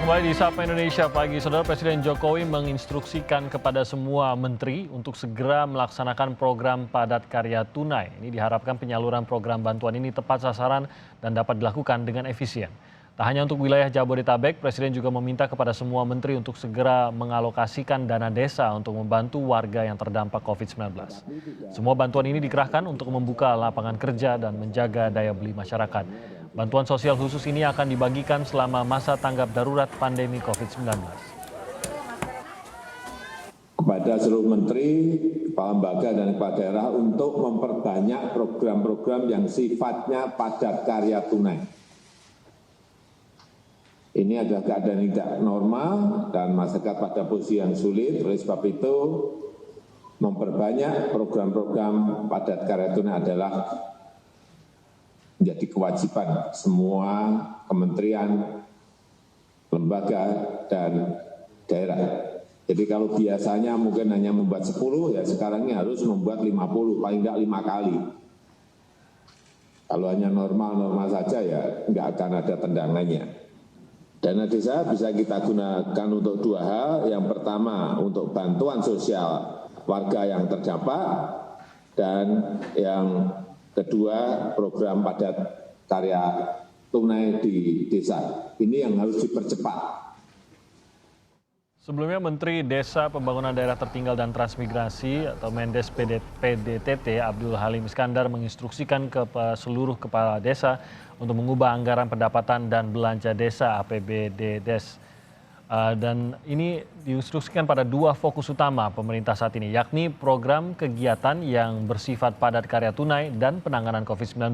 Kembali di Sapa Indonesia Pagi, Saudara. Presiden Jokowi menginstruksikan kepada semua menteri untuk segera melaksanakan program padat karya tunai. Ini diharapkan penyaluran program bantuan ini tepat sasaran dan dapat dilakukan dengan efisien. Tak hanya untuk wilayah Jabodetabek, Presiden juga meminta kepada semua menteri untuk segera mengalokasikan dana desa untuk membantu warga yang terdampak COVID-19. Semua bantuan ini dikerahkan untuk membuka lapangan kerja dan menjaga daya beli masyarakat. Bantuan sosial khusus ini akan dibagikan selama masa tanggap darurat pandemi COVID-19. Kepada seluruh menteri, kepala lembaga dan kepala daerah untuk memperbanyak program-program yang sifatnya padat karya tunai. Ini adalah keadaan yang tidak normal dan masyarakat pada posisi yang sulit. Oleh sebab itu, memperbanyak program-program padat karya tunai adalah menjadi kewajiban semua kementerian, lembaga, dan daerah. Jadi kalau biasanya mungkin hanya membuat 10, ya sekarang ini harus membuat 50, paling tidak 5 kali. Kalau hanya normal-normal saja ya nggak akan ada tendangannya. Dana desa bisa kita gunakan untuk dua hal. Yang pertama untuk bantuan sosial warga yang terdampak, dan yang kedua, program padat karya tunai di desa. Ini yang harus dipercepat. Sebelumnya, Menteri Desa Pembangunan Daerah Tertinggal dan Transmigrasi atau Mendes PDTT Abdul Halim Iskandar menginstruksikan ke seluruh kepala desa untuk mengubah anggaran pendapatan dan belanja desa APBD-Des. Dan ini diinstruksikan pada dua fokus utama pemerintah saat ini, yakni program kegiatan yang bersifat padat karya tunai dan penanganan COVID-19.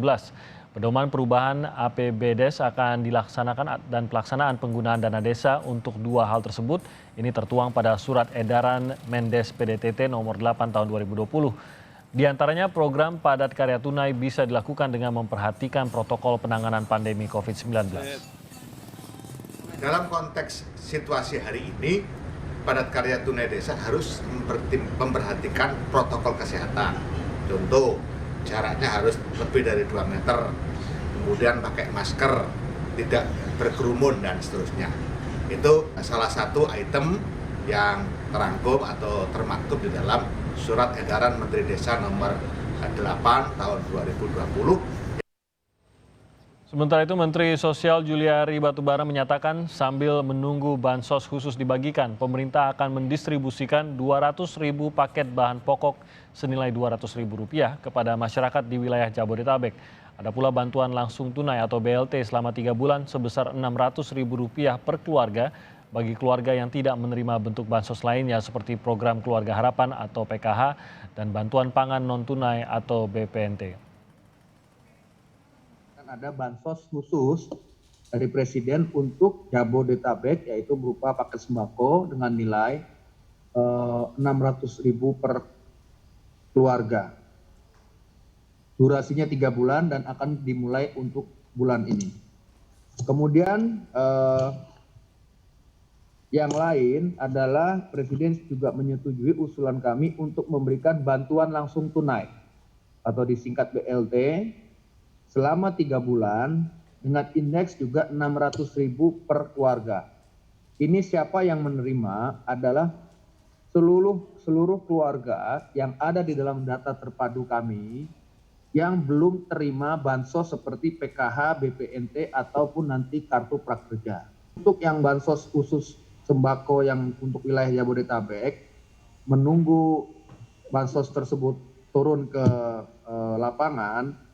Pedoman perubahan APBDes akan dilaksanakan dan pelaksanaan penggunaan dana desa untuk dua hal tersebut. Ini tertuang pada surat edaran Mendes PDTT nomor 8 tahun 2020. Di antaranya program padat karya tunai bisa dilakukan dengan memperhatikan protokol penanganan pandemi COVID-19. Dalam konteks situasi hari ini, padat karya tunai desa harus memperhatikan protokol kesehatan. Contoh, jaraknya harus lebih dari 2 meter, kemudian pakai masker, tidak berkerumun, dan seterusnya. Itu salah satu item yang terangkum atau termaktub di dalam surat edaran Menteri Desa nomor 8 tahun 2020. Sementara itu, Menteri Sosial Juliari Batubara menyatakan sambil menunggu bansos khusus dibagikan, pemerintah akan mendistribusikan 200.000 paket bahan pokok senilai Rp200.000 kepada masyarakat di wilayah Jabodetabek. Ada pula bantuan langsung tunai atau BLT selama 3 bulan sebesar Rp600.000 per keluarga bagi keluarga yang tidak menerima bentuk bansos lainnya seperti program Keluarga Harapan atau PKH dan bantuan pangan non-tunai atau BPNT. Ada bansos khusus dari Presiden untuk Jabodetabek, yaitu berupa paket sembako dengan nilai Rp600.000 per keluarga. Durasinya 3 bulan dan akan dimulai untuk bulan ini. Kemudian yang lain adalah Presiden juga menyetujui usulan kami untuk memberikan bantuan langsung tunai atau disingkat BLT selama 3 bulan dengan indeks juga Rp600.000 per keluarga. Ini siapa yang menerima adalah seluruh keluarga yang ada di dalam data terpadu kami yang belum terima bansos seperti PKH, BPNT ataupun nanti kartu prakerja. Untuk yang bansos khusus sembako yang untuk wilayah Jabodetabek, menunggu bansos tersebut turun ke lapangan,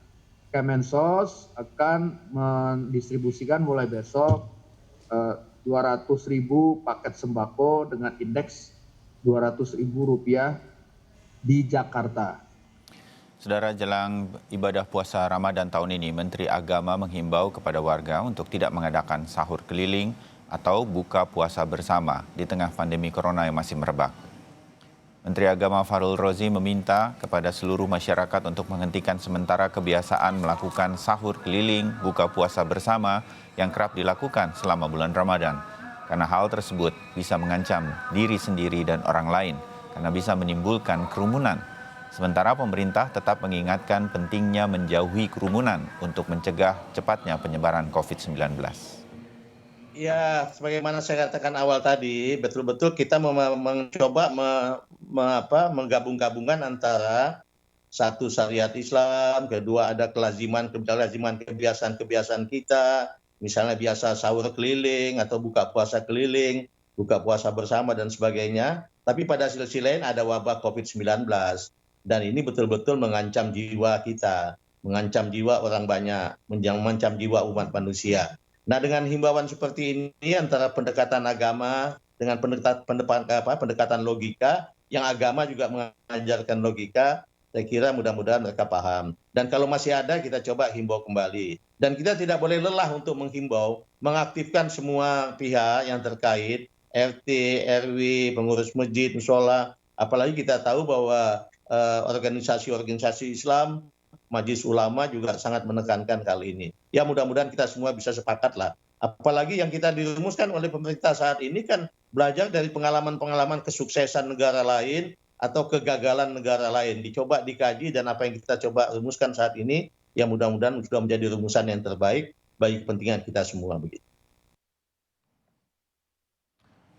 Kemensos akan mendistribusikan mulai besok 200.000 paket sembako dengan indeks Rp200.000 di Jakarta. Saudara, jelang ibadah puasa Ramadan tahun ini, Menteri Agama menghimbau kepada warga untuk tidak mengadakan sahur keliling atau buka puasa bersama di tengah pandemi corona yang masih merebak. Menteri Agama Fahrul Rozi meminta kepada seluruh masyarakat untuk menghentikan sementara kebiasaan melakukan sahur keliling, buka puasa bersama yang kerap dilakukan selama bulan Ramadan. Karena hal tersebut bisa mengancam diri sendiri dan orang lain karena bisa menimbulkan kerumunan. Sementara pemerintah tetap mengingatkan pentingnya menjauhi kerumunan untuk mencegah cepatnya penyebaran COVID-19. Ya, sebagaimana saya katakan awal tadi, betul-betul kita mencoba menggabung-gabungkan antara satu syariat Islam, kedua ada kelaziman kebiasaan-kebiasaan kita, misalnya biasa sahur keliling atau buka puasa keliling, buka puasa bersama dan sebagainya. Tapi pada sisi lain ada wabah COVID-19 dan ini betul-betul mengancam jiwa kita, mengancam jiwa orang banyak, mengancam jiwa umat manusia. Nah, dengan himbauan seperti ini antara pendekatan agama dengan pendekatan logika, yang agama juga mengajarkan logika, saya kira mudah-mudahan mereka paham. Dan kalau masih ada, kita coba himbau kembali. Dan kita tidak boleh lelah untuk menghimbau, mengaktifkan semua pihak yang terkait, RT, RW, pengurus masjid, musola. Apalagi kita tahu bahwa organisasi-organisasi Islam, Majelis Ulama juga sangat menekankan kali ini. Ya mudah-mudahan kita semua bisa sepakat lah. Apalagi yang kita dirumuskan oleh pemerintah saat ini kan belajar dari pengalaman-pengalaman kesuksesan negara lain atau kegagalan negara lain. Dicoba dikaji dan apa yang kita coba rumuskan saat ini, ya mudah-mudahan sudah menjadi rumusan yang terbaik bagi kepentingan kita semua. Begitu.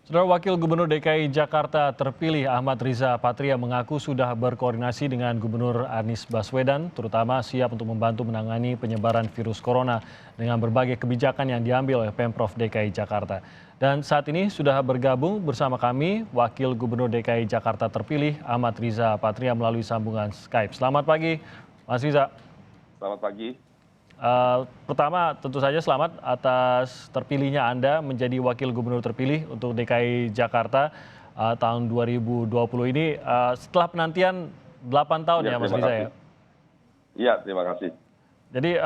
Saudara Wakil Gubernur DKI Jakarta terpilih Ahmad Riza Patria mengaku sudah berkoordinasi dengan Gubernur Anies Baswedan, terutama siap untuk membantu menangani penyebaran virus corona dengan berbagai kebijakan yang diambil oleh Pemprov DKI Jakarta. Dan saat ini sudah bergabung bersama kami Wakil Gubernur DKI Jakarta terpilih Ahmad Riza Patria melalui sambungan Skype. Selamat pagi, Mas Riza. Selamat pagi. Pertama tentu saja selamat atas terpilihnya Anda menjadi Wakil Gubernur terpilih untuk DKI Jakarta tahun 2020 ini setelah penantian 8 tahun ya Mas Riza ya? Iya, terima kasih. Jadi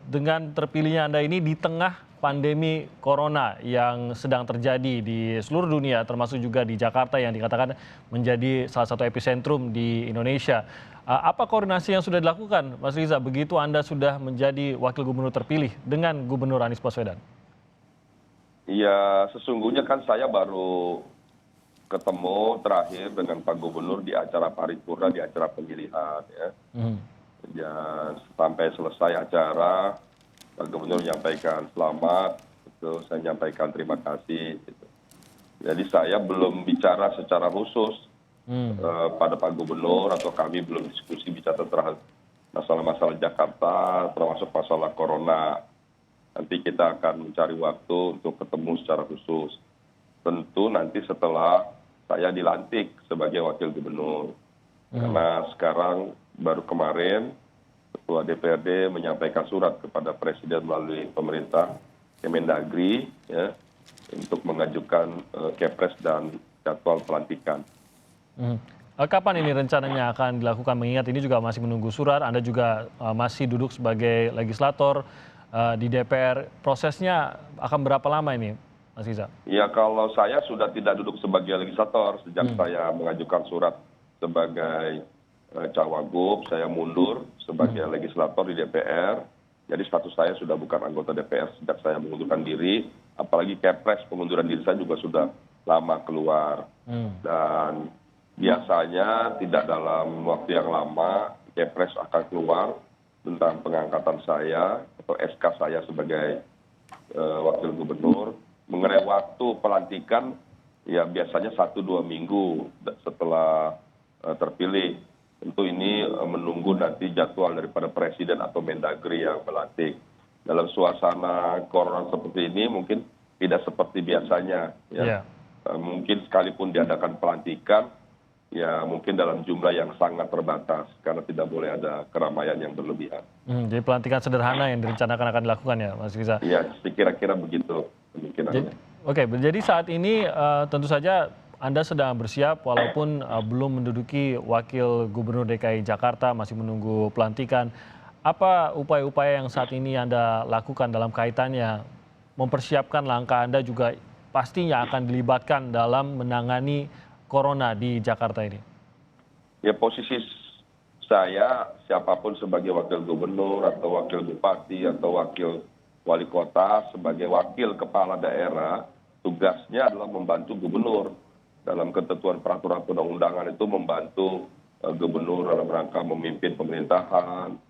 dengan terpilihnya Anda ini di tengah pandemi corona yang sedang terjadi di seluruh dunia termasuk juga di Jakarta yang dikatakan menjadi salah satu epicentrum di Indonesia. Apa koordinasi yang sudah dilakukan Mas Riza begitu Anda sudah menjadi Wakil Gubernur terpilih dengan Gubernur Anies Baswedan? Iya, sesungguhnya kan saya baru ketemu terakhir dengan Pak Gubernur di acara paripurna, di acara pemilihan ya. Ya, sampai selesai acara, Pak Gubernur menyampaikan selamat, itu saya menyampaikan terima kasih. Gitu. Jadi saya belum bicara secara khusus pada Pak Gubernur atau kami belum diskusi bicara tentang masalah-masalah Jakarta, termasuk masalah corona. Nanti kita akan mencari waktu untuk ketemu secara khusus. Tentu nanti setelah saya dilantik sebagai Wakil Gubernur. Karena sekarang baru kemarin Ketua DPRD menyampaikan surat kepada Presiden melalui pemerintah Kemendagri ya, untuk mengajukan Kepres dan jadwal pelantikan. Kapan ini rencananya akan dilakukan mengingat ini juga masih menunggu surat, Anda juga masih duduk sebagai legislator di DPR, prosesnya akan berapa lama ini Mas Riza? Ya kalau saya sudah tidak duduk sebagai legislator sejak saya mengajukan surat sebagai Cawagup, saya mundur sebagai legislator di DPR. Jadi status saya sudah bukan anggota DPR sejak saya mengundurkan diri. Apalagi Kepres pengunduran diri saya juga sudah lama keluar. Dan biasanya tidak dalam waktu yang lama Kepres akan keluar tentang pengangkatan saya atau SK saya sebagai Wakil Gubernur. Mengenai waktu pelantikan ya biasanya 1-2 minggu setelah terpilih. Tentu ini menunggu nanti jadwal daripada Presiden atau Mendagri yang melantik. Dalam suasana corona seperti ini mungkin tidak seperti biasanya. Ya. Mungkin sekalipun diadakan pelantikan, ya mungkin dalam jumlah yang sangat terbatas karena tidak boleh ada keramaian yang berlebihan. Jadi pelantikan sederhana yang direncanakan akan dilakukan ya Mas Riza? Iya, kira-kira begitu kemungkinannya. Oke, jadi saat ini tentu saja Anda sedang bersiap walaupun belum menduduki Wakil Gubernur DKI Jakarta, masih menunggu pelantikan. Apa upaya-upaya yang saat ini Anda lakukan dalam kaitannya mempersiapkan langkah Anda juga pastinya akan dilibatkan dalam menangani corona di Jakarta ini? Ya posisi saya siapapun sebagai Wakil Gubernur atau Wakil Bupati atau Wakil Wali Kota sebagai Wakil Kepala Daerah, tugasnya adalah membantu Gubernur. Dalam ketentuan peraturan perundang-undangan itu membantu Gubernur dalam rangka memimpin pemerintahan,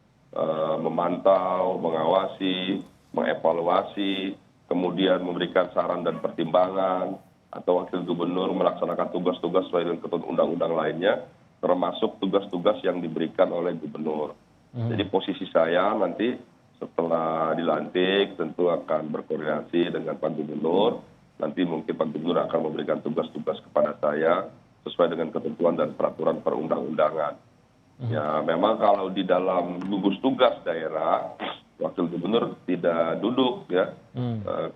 memantau, mengawasi, mengevaluasi, kemudian memberikan saran dan pertimbangan, atau wakil gubernur melaksanakan tugas-tugas sesuai dengan ketentuan undang-undang lainnya, termasuk tugas-tugas yang diberikan oleh gubernur. Jadi posisi saya nanti setelah dilantik tentu akan berkoordinasi dengan Pak Gubernur. Nanti mungkin Pak Gubernur akan memberikan tugas-tugas kepada saya sesuai dengan ketentuan dan peraturan perundang-undangan. Ya, memang kalau di dalam gugus tugas daerah, wakil gubernur tidak duduk ya,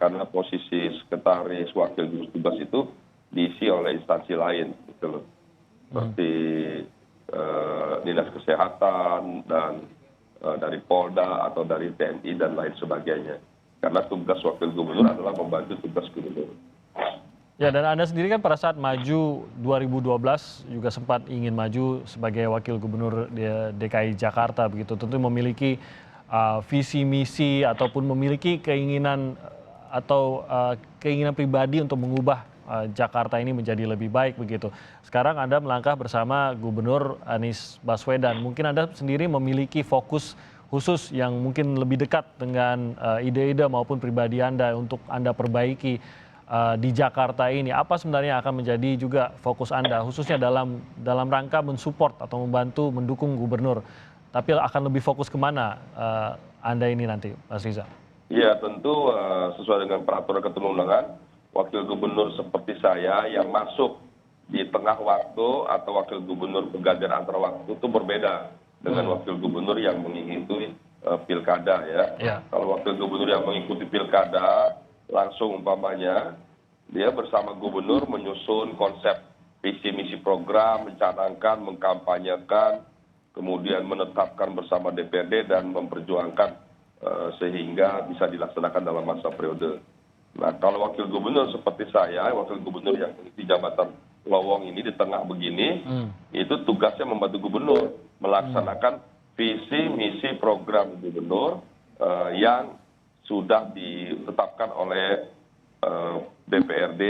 karena posisi sekretaris wakil gugus tugas itu diisi oleh instansi lain, gitu loh. Seperti dinas kesehatan dan dari Polda atau dari TNI dan lain sebagainya. Karena tugas wakil gubernur adalah membantu tugas gubernur. Ya, dan Anda sendiri kan pada saat maju 2012 juga sempat ingin maju sebagai wakil gubernur di DKI Jakarta begitu. Tentu memiliki visi misi ataupun memiliki keinginan atau keinginan pribadi untuk mengubah Jakarta ini menjadi lebih baik begitu. Sekarang Anda melangkah bersama Gubernur Anies Baswedan. Mungkin Anda sendiri memiliki fokus khusus yang mungkin lebih dekat dengan ide-ide maupun pribadi Anda untuk Anda perbaiki di Jakarta ini. Apa sebenarnya akan menjadi juga fokus Anda khususnya dalam rangka mensupport atau membantu mendukung gubernur? Tapi akan lebih fokus kemana Anda ini nanti, Mas Riza? Ya, tentu sesuai dengan peraturan ketentuan undangan, wakil gubernur seperti saya yang masuk di tengah waktu atau wakil gubernur bergantian antar waktu itu berbeda dengan wakil gubernur yang mengikuti pilkada ya. Kalau wakil gubernur yang mengikuti pilkada, langsung umpamanya dia bersama gubernur menyusun konsep visi misi program, mencanangkan, mengkampanyekan, kemudian menetapkan bersama DPRD dan memperjuangkan sehingga bisa dilaksanakan dalam masa periode. Nah, kalau wakil gubernur seperti saya, wakil gubernur yang mengisi jabatan lowong ini di tengah begini, itu tugasnya membantu gubernur melaksanakan visi misi program gubernur yang sudah ditetapkan oleh DPRD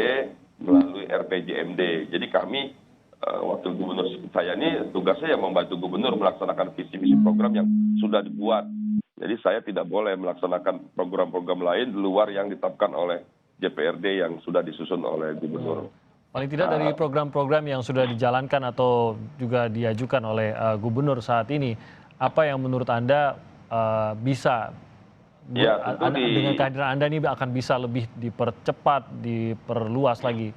melalui RPJMD. Jadi kami wakil gubernur saya ini tugasnya yang membantu gubernur melaksanakan visi misi program yang sudah dibuat. Jadi saya tidak boleh melaksanakan program-program lain di luar yang ditetapkan oleh DPRD yang sudah disusun oleh gubernur. Paling tidak dari program-program yang sudah dijalankan atau juga diajukan oleh gubernur saat ini, apa yang menurut Anda bisa dengan kehadiran Anda ini akan bisa lebih dipercepat, diperluas lagi?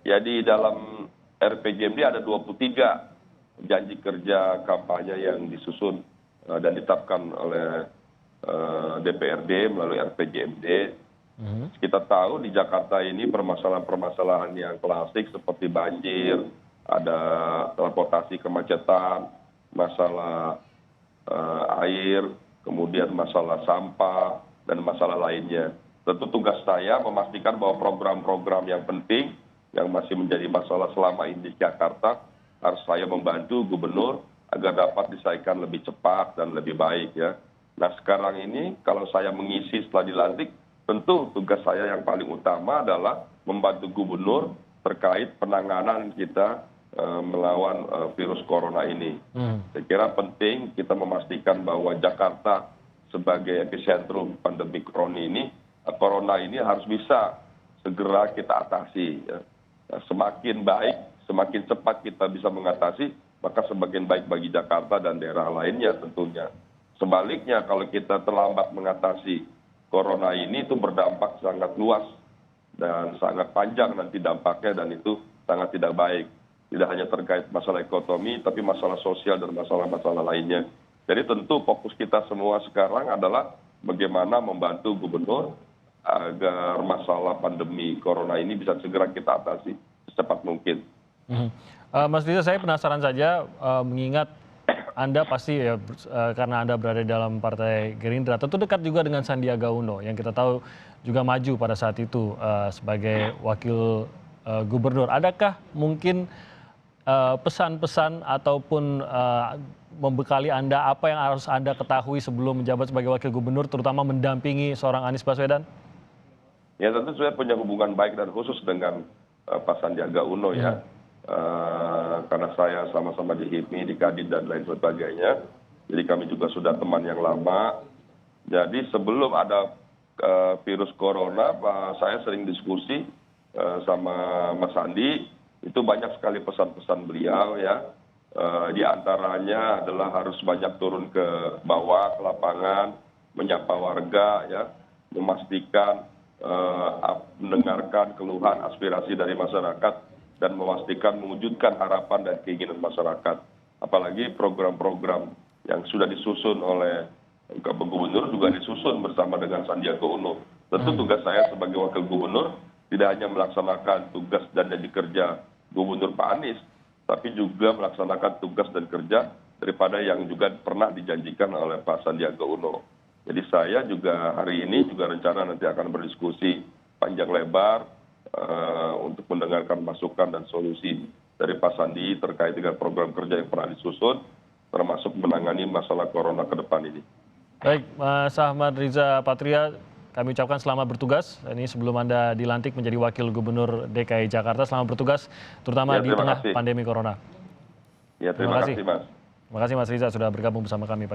Ya, di dalam RPJMD ada 23 janji kerja kampanye yang disusun dan ditetapkan oleh DPRD melalui RPJMD. Kita tahu di Jakarta ini permasalahan-permasalahan yang klasik seperti banjir, ada transportasi kemacetan, masalah air, kemudian masalah sampah, dan masalah lainnya. Tentu tugas saya memastikan bahwa program-program yang penting yang masih menjadi masalah selama ini di Jakarta harus saya membantu gubernur agar dapat diselesaikan lebih cepat dan lebih baik ya. Nah, sekarang ini kalau saya mengisi setelah dilantik, tentu tugas saya yang paling utama adalah membantu gubernur terkait penanganan kita melawan virus corona ini. Saya kira penting kita memastikan bahwa Jakarta sebagai epicentrum pandemi corona ini harus bisa segera kita atasi. Ya. Semakin baik, semakin cepat kita bisa mengatasi, maka semakin baik bagi Jakarta dan daerah lainnya tentunya. Sebaliknya kalau kita terlambat mengatasi corona ini itu berdampak sangat luas dan sangat panjang nanti dampaknya, dan itu sangat tidak baik. Tidak hanya terkait masalah ekonomi, tapi masalah sosial dan masalah-masalah lainnya. Jadi tentu fokus kita semua sekarang adalah bagaimana membantu gubernur agar masalah pandemi corona ini bisa segera kita atasi secepat mungkin. Mas Riza, saya penasaran saja mengingat Anda pasti ya karena Anda berada dalam Partai Gerindra, tentu dekat juga dengan Sandiaga Uno yang kita tahu juga maju pada saat itu sebagai wakil gubernur. Adakah mungkin pesan-pesan ataupun membekali Anda apa yang harus Anda ketahui sebelum menjabat sebagai wakil gubernur, terutama mendampingi seorang Anies Baswedan? Ya, tentu saya punya hubungan baik dan khusus dengan Pak Sandiaga Uno ya. Karena saya sama-sama di HIPMI, di Kadin dan lain sebagainya. Jadi kami juga sudah teman yang lama. Jadi sebelum ada virus corona, saya sering diskusi sama Mas Andi, itu banyak sekali pesan-pesan beliau ya. Di antaranya adalah harus banyak turun ke bawah, ke lapangan, menyapa warga ya, memastikan mendengarkan keluhan aspirasi dari masyarakat dan memastikan mewujudkan harapan dan keinginan masyarakat. Apalagi program-program yang sudah disusun oleh Gubernur juga disusun bersama dengan Sandiaga Uno. Tentu tugas saya sebagai wakil gubernur tidak hanya melaksanakan tugas dan janji kerja Gubernur Pak Anies, tapi juga melaksanakan tugas dan kerja daripada yang juga pernah dijanjikan oleh Pak Sandiaga Uno. Jadi saya juga hari ini juga rencana nanti akan berdiskusi panjang lebar untuk mendengarkan masukan dan solusi dari Pak Sandi terkait dengan program kerja yang pernah disusun, termasuk menangani masalah corona ke depan ini. Baik, Mas Ahmad Riza Patria, kami ucapkan selamat bertugas. Ini sebelum Anda dilantik menjadi Wakil Gubernur DKI Jakarta, selamat bertugas, terutama Ya, di terima tengah kasih. pandemi corona. Ya, terima kasih Mas. Terima kasih Mas Riza sudah bergabung bersama kami pagi.